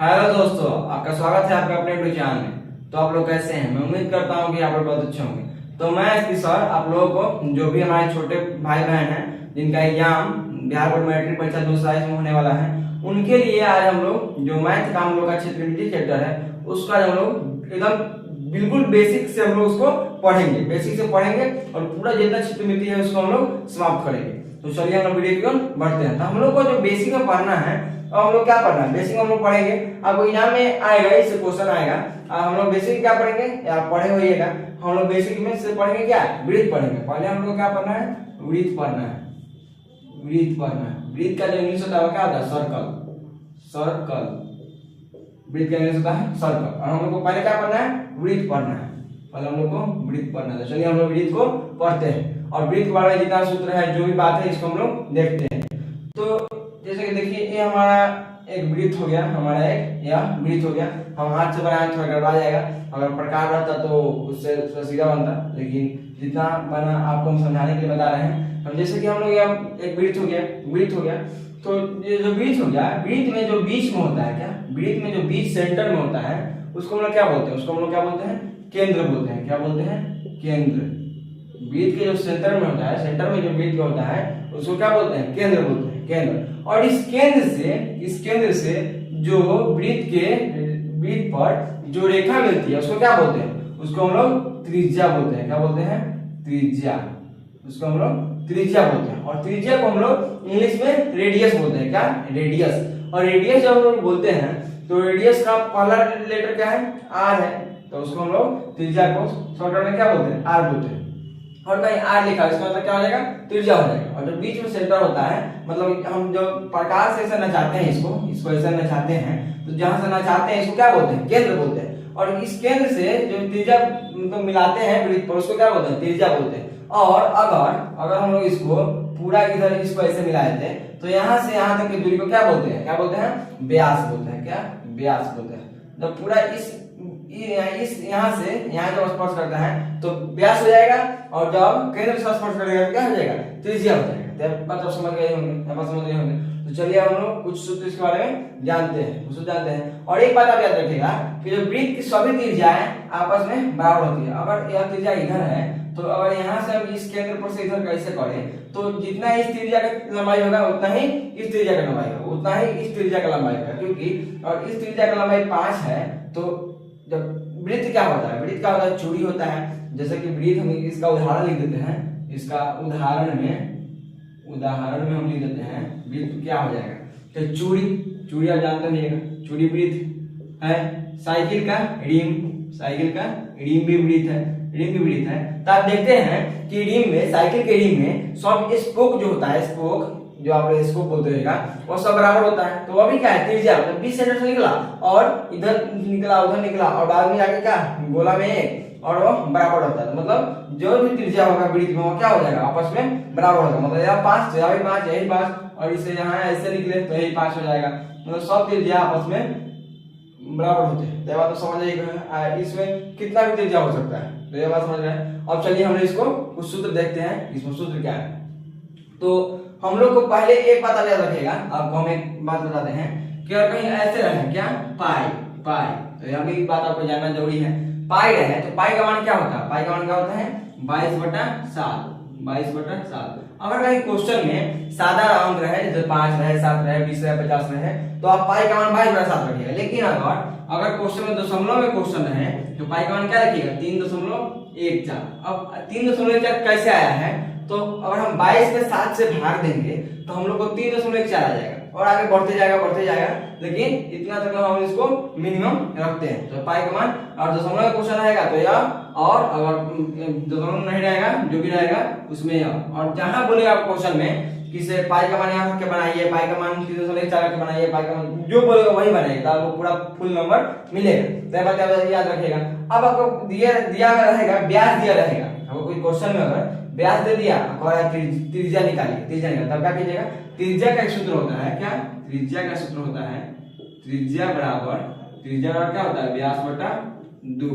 Hello दोस्तों, आपका स्वागत है आपके अपने यूट्यूब चैनल में। तो आप लोग कैसे हैं? मैं उम्मीद करता हूं कि आप लोग बहुत अच्छे होंगे। तो मैं एसपी सर आप लोगों को, जो भी हमारे छोटे भाई बहन हैं जिनका एग्जाम बिहार बोर्ड मैट्रिक परीक्षा 2022 में होने वाला है, उनके लिए आज हम लोग जो मैथ का हम लोग का क्षेत्र चैप्टर है उसका हम लोग एकदम बिल्कुल बेसिक से हम लोग उसको पढ़ेंगे, बेसिक से पढ़ेंगे और पूरा जितना क्षेत्र है उसको हम लोग समाप्त करेंगे। तो चलिए हम लोग वीडियो की ओर बढ़ते हैं। तो हम लोग को जो बेसिक में पढ़ना है तो हम लोग क्या पढ़ना है, बेसिक हम लोग पढ़ेंगे। आपको एग्जाम में आएगा, इससे क्वेश्चन आएगा। हम लोग बेसिक क्या पढ़ेंगे, आप पढ़े होइएगा। हम लोग बेसिक में से पढ़ेंगे क्या, वृत्त पढ़ेंगे। पहले हम लोग क्या पढ़ना है, वृत्त पढ़ना है। वृत्त पढ़ना है। वृत्त का जो इंग्लिश होता है क्या होता है, सर्कल। सर्कल वृत्त का इंग्लिश होता है सर्कल। और हम लोग को पहले क्या पढ़ना है, वृत्त पढ़ना है। पहले हम लोग को वृत्त पढ़ना है। चलिए हम लोग वृत्त को पढ़ते हैं और वृत्त के बारे में जितना सूत्र है, जो भी बात है, इसको हम लोग देखते हैं। तो जैसे कि देखिए, ये हमारा एक वृत्त हो गया, हमारा एक यह वृत्त हो गया। हम हाथ से बनाए थोड़ा गड़बड़ा जाएगा, अगर प्रकार रहता तो उससे सीधा बनता, लेकिन जितना बना आपको हम समझाने के लिए बता रहे हैं। हम जैसे कि हम लोग एक वृत्त हो गया, वृत्त हो गया। तो ये जो वृत्त हो गया, वृत्त में जो बीच में होता है, क्या वृत्त में जो बीच सेंटर में होता है, उसको हम लोग क्या बोलते हैं, उसको हम लोग क्या बोलते हैं, केंद्र बोलते हैं। क्या बोलते हैं, केंद्र। वृत्त के जो सेंटर में होता है, सेंटर में जो वृत्त होता है उसको क्या बोलते हैं, केंद्र बोलते हैं, केंद्र। और इस केंद्र से जो वृत्त पर जो रेखा मिलती है उसको क्या बोलते हैं, उसको हम लोग त्रिज्या बोलते हैं। क्या बोलते हैं, त्रिज्या। उसको हम लोग त्रिज्या बोलते हैं। और त्रिज्या को हम लोग इंग्लिश में रेडियस बोलते हैं। क्या, रेडियस। और रेडियस जब हम लोग बोलते हैं तो रेडियस का पहला लेटर क्या है, आर है। तो उसको हम लोग त्रिज्या को शॉर्टकट में क्या बोलते हैं, आर बोलते हैं। और कहीं आर लिखा है, इसका मतलब क्या हो जाएगा, त्रिज्या हो जाएगा। और जो बीच में सेंटर होता है, मतलब हम जो प्रकार से ऐसा नचाते हैं, इसको ऐसा नचाते हैं, तो जहां से नचाते हैं इसको क्या बोलते हैं, केंद्र बोलते हैं। और इस केंद्र से जो त्रिज्या मतलब मिलाते हैं वृत्त पर, उसको क्या बोलते हैं, त्रिज्या बोलते हैं। और अगर हम लोग इसको पूरा इधर इसको ऐसे मिला देते हैं तो यहाँ से यहाँ तक की दूरी को क्या बोलते हैं, क्या बोलते हैं, व्यास बोलते हैं। क्या, व्यास बोलते हैं। जब पूरा इस यहाँ से यहाँ जब स्पर्श करता है तो व्यास हो जाएगा, और जब केंद्र से स्पर्श करेगा तो क्या हो जाएगा, त्रिज्या हो जाएगा। तो समझ गए होंगे। तो चलिए हम लोग कुछ सूत्र इसके बारे में जानते हैं। और एक बात आप याद रखिएगा कि जो वृत्त की सभी त्रिज्याएं आपस में बराबर होती है। अगर यह त्रिज्या इधर है तो अगर यहाँ से हम इस केंद्र पर से इधर कैसे करें, तो जितना इस त्रिज्या का लंबाई होगा उतना ही इस त्रिज्या का लंबाई होगा, उतना ही इस त्रिज्या का लंबाई होगा। क्योंकि और इस त्रिज्या का लंबाई 5 है, तो जब वृत्त क्या होता है, वृत्त क्या होता है, चूड़ी होता है। जैसे कि वृत्त हम इसका उदाहरण लिख देते हैं, इसका उदाहरण में हम लिख देते हैं वृत्त क्या हो जाएगा, तो चूड़ी आप जानते हैं, चूड़ी वृत्त है। साइकिल का रिम भी वृत्त है। तो आप देखते हैं कि साइकिल के रिम में सब स्पोक जो होता है, स्पोक जो आप स्पोक बोलते रहेगा, वो सब बराबर होता है। तो वो भी क्या है, त्रिज्या। मतलब 20 सेंटीमीटर से निकला और इधर निकला उधर निकला और बाद में जाके क्या गोला में एक, और वो बराबर होता है। मतलब जो भी त्रिज्या होगा वृत्त में वो क्या हो जाएगा, आपस में बराबर होगा। मतलब यहाँ 5 यहाँ भी 5 यही 5, और इससे यहाँ ऐसे निकले तो यही 5 हो जाएगा। मतलब सब त्रिज्या आपस में बराबर होते हैं। तो बात तो समझ आएगा, इसमें कितना भी त्रिज्या हो सकता है। तो ये बात समझ रहे हैं। अब चलिए हम इसको कुछ सूत्र देखते हैं, इसमें सूत्र क्या है। तो हम लोग को पहले एक बात याद रखिएगा, आपको हम एक बात बताते हैं कि अगर कहीं ऐसे रहे, क्या पाई, तो यह भी बात आपको जानना जरूरी है। पाई रहे तो पाई का मान क्या होता है, पाई का मान क्या होता है, 22/7। अगर कहीं क्वेश्चन में सादा अंक रहे, जैसे 5 रहे, 7 रहे, 20 रहे, 50 रहे, तो आप पाई का मान 22/7 रखिएगा। लेकिन अगर क्वेश्चन में दशमलव में क्वेश्चन रहे तो पाई का मान क्या रखिएगा, 3.14। अब 3.14 कैसे आया है, तो अगर हम 22 में 7 से भाग देंगे तो हम लोग को 3.4 आ जाएगा, और आगे बढ़ते जाएगा। लेकिन इतना तक हम इसको मिनिमम रखते हैं। तो पाई का मान, और दशमलव का क्वेश्चन रहेगा तो यह, और अगर दशमलव नहीं रहेगा, जो भी रहेगा उसमें यह। और जहां बोलेगा क्वेश्चन में किसे पाई का मान यहाँ रख के बनाइए, पाई का मान 3.4 रख के बनाइए, पाई का मान जो बोलेगा वही बनाइए, तो आपको पूरा फुल नंबर मिलेगा। तो ये बात याद रखिएगा। अब आपको दिया रहेगा, व्यास दिया रहेगा। आपको कोई क्वेश्चन में अगर व्यास दे दिया, त्रिज्या निकालिए, तब क्या कीजिएगा, त्रिज्या का एक सूत्र होता है। क्या, त्रिज्या का सूत्र होता है, त्रिज्या बराबर क्या होता है, व्यास बटा 2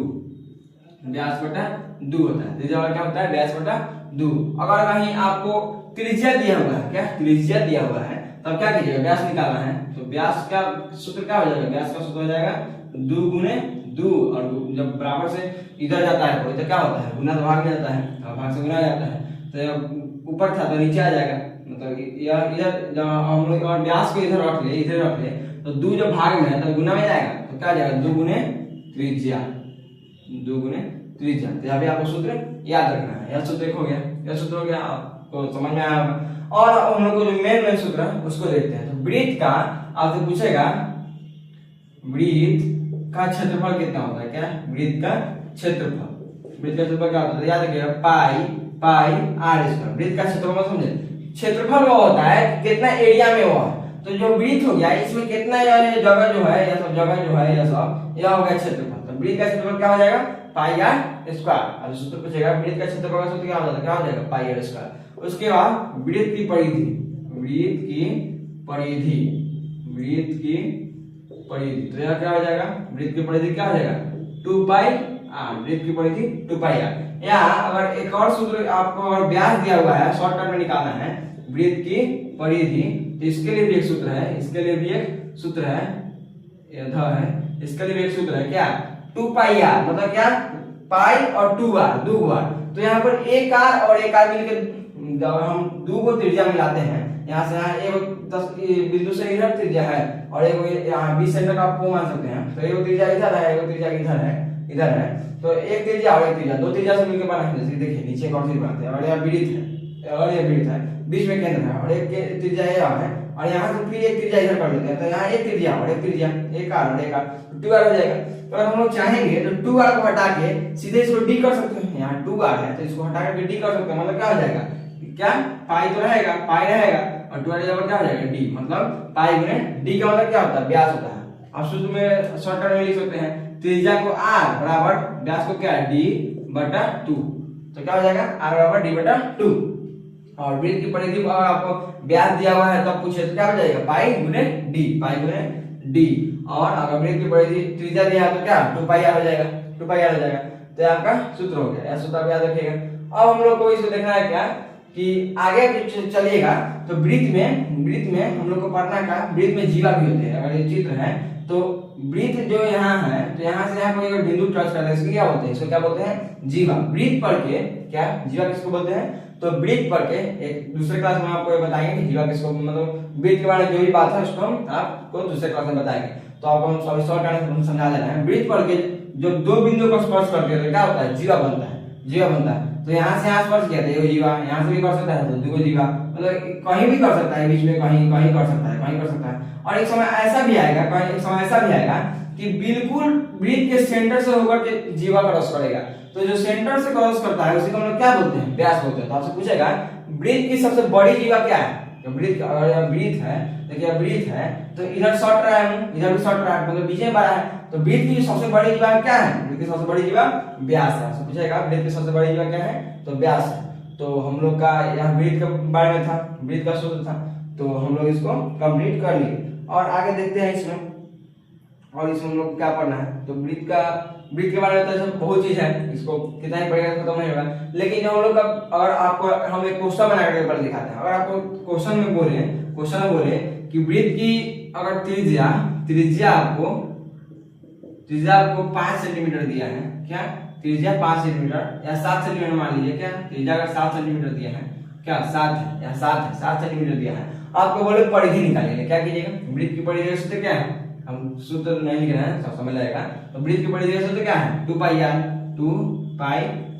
होता है। त्रिज्या क्या होता है, व्यास बटा 2। अगर कहीं आपको त्रिज्या दिया हुआ है, क्या त्रिज्या दिया हुआ है, तब क्या कीजिएगा, व्यास निकालना है तो व्यास का सूत्र क्या हो जाएगा, व्यास का सूत्र हो जाएगा 2 गुने 2, और जब बराबर से इधर जाता है तो इधर क्या होता है, गुना तो भाग में जाता है और भाग से गुना जाता है, तो ऊपर था तो नीचे आ जाएगा, मतलब यह इधर जब हम लोग और व्यास को इधर रख ले तो 2 जब भाग में है तो गुना में जाएगा, तो क्या जाएगा 2 गुने त्रिज्या, 2 गुने त्रिज्या। तो यहाँ पे आपको सूत्र याद रखना है, यह सूत्र हो गया, यह सूत्र हो गया, आपको समझ में आया होगा। और हम लोग को जो मेन सूत्र है उसको देखते हैं। तो वृत्त का आपसे पूछेगा वृत्त का क्षेत्रफल कितना होता है, क्या वृत्त का क्षेत्रफल, वृत्त का क्षेत्रफल क्या होता है, याद रखिएगा पाई r स्क्वायर। वृत्त का क्षेत्रफल समझे, क्षेत्रफल वो होता है कितना एरिया में वो है, तो जो वृत्त हो गया इसमें कितना जगह जो है, यह सब जगह जो है, यह सब यह हो गया क्षेत्रफल। तो वृत्त का क्षेत्रफल क्या हो जाएगा, पाई r स्क्वायर। अब सूत्र पूछेगा वृत्त का क्षेत्रफल का सूत्र क्या हो जाएगा, पाई r स्क्वायर। उसके बाद वृत्त की परिधि, तो यह क्या हो जाएगा, वृत्त की परिधि क्या हो जाएगा 2 पाई r, वृत्त की परिधि 2 पाई r। यहाँ अगर एक और सूत्र आपको और व्यास दिया हुआ है, शॉर्टकट में निकालना है वृत्त की परिधि, तो इसके लिए भी एक सूत्र है, इसके लिए भी एक सूत्र है, इसके लिए भी एक सूत्र है, क्या 2 पाई r, मतलब क्या पाई और 2 r, 2 r। तो यहाँ पर एक r और एक r मिलकर जब हम 2 को त्रिज्या मिलाते हैं, यहाँ से यहाँ एक 10 बिंदु से इधर त्रिज्या है और एक यहाँ 20 सेंटर का आपको मान सकते हैं, तो एक त्रिज्या इधर है, एक त्रिज्या इधर है, तो एक त्रिज्या और एक त्रिज्या, 2 त्रिज्या से मिलकर बना है। जैसे देखिए नीचे एक और चीज बनाते हैं, और यह वृत्त है, बीच में केंद्र है और एक त्रिज्या यह है, और यहाँ से फिर एक त्रिज्या इधर कर लेते हैं, तो यहाँ एक त्रिज्या और एक त्रिज्या, एक r और एक r, 2r हो जाएगा। तो अगर हम लोग चाहेंगे तो 2r को हटा के सीधे इसको d कर सकते हैं, यहाँ 2r है तो इसको हटा के d कर सकते हैं, मतलब क्या हो जाएगा, क्या पाई तो रहेगा, पाई रहेगा और 2r जगह क्या हो जाएगा d, मतलब पाई गुने d का मतलब क्या होता है, व्यास होता है। आप सूत्र में शॉर्टकट में लिख सकते हैं त्रिज्या को r बराबर व्यास को क्या है d बटा 2, तो क्या हो जाएगा r बराबर d बटा 2। और वृत्त की परिधि अगर आपको व्यास दिया हुआ है तो पूछे तो क्या हो जाएगा पाई गुने d, और अगर वृत्त की परिधि त्रिज्या दिया है तो क्या 2 पाई r हो जाएगा, 2 पाई r हो जाएगा। तो ये आपका सूत्र हो गया, यह सूत्र आप याद रखिएगा। अब हम लोग को इसको देखना है क्या कि आगे चलिएगा तो वृत्त में हम लोग को पढ़ना का वृत्त में जीवा भी होते हैं। अगर ये चित्र है तो वृत्त जो यहाँ है, तो यहाँ से यहाँ कोई अगर बिंदु टच करता है इसको क्या बोलते हैं, इसको क्या बोलते हैं जीवा। वृत्त पर के क्या जीवा किसको बोलते हैं, तो वृत्त पर के एक दूसरे क्लास में आपको बताएंगे कि जीवा किसको, मतलब वृत्त के बारे में जो भी बात है उसको हम आपको दूसरे क्लास में बताएंगे। तो आपको हम सॉरी शॉर्ट समझा देना है। वृत्त पर के जब 2 बिंदु को स्पर्श करते हैं तो क्या होता है, जीवा बनता है। तो यहाँ से यहाँ स्पर्श किया था, जीवा, यहाँ से भी कर सकता है तो 2 जीवा, मतलब कहीं भी कर सकता है, बीच में कहीं कर सकता है। और एक समय ऐसा भी आएगा कि बिल्कुल वृत्त के सेंटर से होकर के जीवा क्रॉस करेगा, तो जो सेंटर से क्रॉस करता है उसी को हम लोग क्या बोलते हैं, व्यास बोलते हैं। तो आपसे पूछेगा वृत्त की सबसे बड़ी जीवा क्या है, तो वृत्त अगर वृत्त है, देखिए वृत्त है तो इधर शॉर्ट रहा है, इधर भी शॉर्ट रहा है, मतलब बीच में बड़ा है, तो वृत्त की सबसे बड़ी जीवा क्या है, वृत्त की सबसे बड़ी जीवा व्यास है। आपसे पूछेगा वृत्त की सबसे बड़ी जीवा क्या है, तो व्यास है। तो हम लोग का यहाँ वृत्त के बारे में था, वृत्त का सूत्र था, तो हम लोग इसको कंप्लीट कर लिए और आगे देखते हैं इसमें हम लोग क्या पढ़ना है। तो वृत्त के बारे में तो बहुत चीज है, इसको कितना ही पढ़ेगा खत्म नहीं होगा। लेकिन हम लोग का अगर आपको हम एक क्वेश्चन बना करके पढ़ दिखाते हैं, अगर आपको क्वेश्चन में बोले कि वृत्त की अगर त्रिज्या आपको 5 सेंटीमीटर दिया है, क्या त्रिज्या 5 सेंटीमीटर या 7 सेंटीमीटर मान लीजिए, क्या त्रिज्या अगर 7 सेंटीमीटर दिया है, क्या 7 सेंटीमीटर दिया है, आपको बोले परिधि निकालिएगा, क्या कीजिएगा, वृत्त की परिधि का सूत्र क्या है, हम सूत्र नहीं लिख रहे हैं, सब समझ आएगा। तो वृत्त की परिधि का सूत्र क्या है, 2 पाई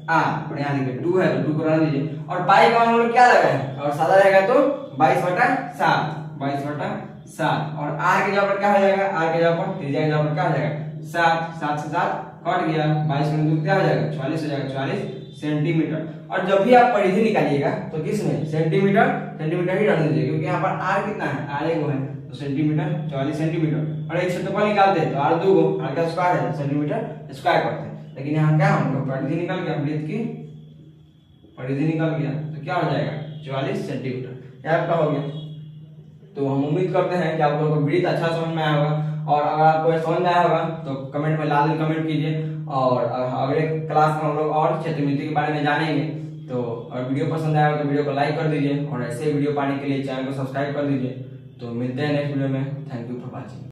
r, और यहाँ देखिए 2 है तो 2 को रहने दीजिए, और पाई का मान हम लोग क्या लगाए, और सादा रहेगा तो 22/7, और r के जगह पर क्या हो जाएगा, r के जगह पर त्रिज्या के जगह पर क्या हो जाएगा 7 से 7 कट गया, 22 में 2 क्या हो जाएगा 44 हो जाएगा, 44 सेंटीमीटर। और जब भी आप परिधि निकालिएगा तो किस में सेंटीमीटर ही डाल दीजिए, क्योंकि यहाँ पर r कितना है, r एक है तो सेंटीमीटर 44 सेंटीमीटर, और एक क्षेत्रफल निकालते हैं तो r 2 r का स्क्वायर है सेंटीमीटर स्क्वायर करते हैं। लेकिन यहाँ क्या हम लोग परिधि निकल गया, वृत्त की परिधि निकल गया तो क्या हो जाएगा 44 सेंटीमीटर, यह आपका हो गया। तो हम उम्मीद करते हैं कि आप लोगों को वृत्त अच्छा समझ में आया होगा, और अगर आपको समझ में आया होगा तो कमेंट में लाल कमेंट कीजिए, और अगले क्लास में हम लोग और क्षेत्रमिति के बारे में जानेंगे। तो अगर वीडियो पसंद आया हो तो वीडियो को लाइक कर दीजिए, और ऐसे वीडियो पाने के लिए चैनल को सब्सक्राइब कर दीजिए। तो मिलते हैं नेक्स्ट वीडियो में। Thank you for watching.